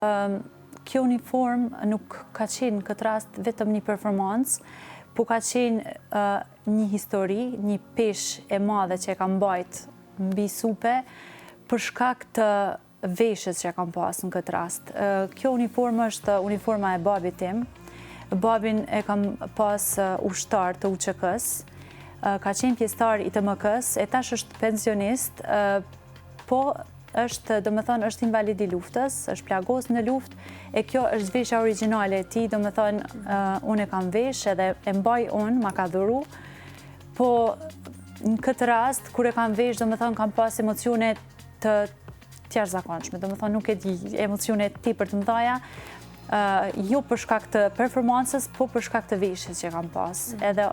Kjo uniform nuk ka qenë këtë rast vetëm një performancë, po ka qenë një histori, një peshë e madhe që e kam mbajt mbi supe për shkak të veshjes që e kam pas në këtë rast. Kjo uniform është uniforma e babit tim. Babin e kam pas ushtar të UÇK-s, ka qenë pjesëtar i TMK-s, e tash është pensionist, po është invalid i luftës, është plagos në luftë, e kjo është veshja origjinale e tij, unë e kam vesh edhe e mbaj unë, ma ka dhuru, po në këtë rast, kur e kam vesh, kam pas emocione të jashtëzakonshme, nuk e di, emocione tepër të mëdha, jo për shkak të performancës, po për shkak të veshjes që kam pas. Edhe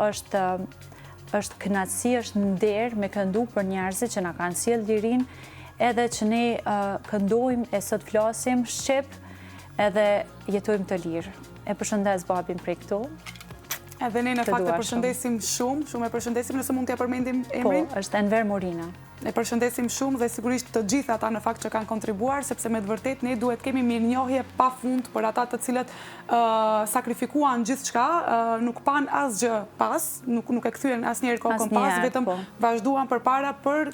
është kënaqësi, është nder me këndu për njerëzit që na kanë sjell lirinë, edhe që ne këndojmë e sot flasim shqip edhe jetojmë të lirë. E përshëndes babin prej këtu. Edhe ne në fakt e përshëndesim shumë e përshëndesim nëse mund t'ja përmendim emrin. Po, është Enver Morina. E përshëndesim shumë dhe sigurisht të gjithë ata në fakt që kanë kontribuar, sepse me të vërtet ne duhet kemi mirënjohje pa fund për ata të cilët sakrifikuan gjithçka, nuk pan asgjë pas, nuk e kthyen asnjëherë kokën pas, vetëm vazhduan përpara për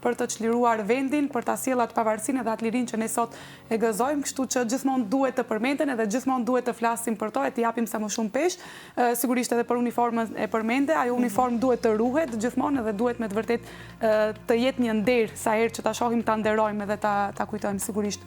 të çliruar vendin, për ta sjellë atë pavarësinë dhe atë lirinë që ne sot e gëzojmë, kështu që gjithmonë duhet të përmenden edhe gjithmonë duhet të flasim për to e të japim sa më shumë peshë. Sigurisht edhe për uniformën e përmende, ajo uniformë duhet të ruhet gjithmonë edhe duhet me të vërtet të jetë një nder sa herë që ta shohim, ta nderojmë edhe ta kujtojmë sigurisht.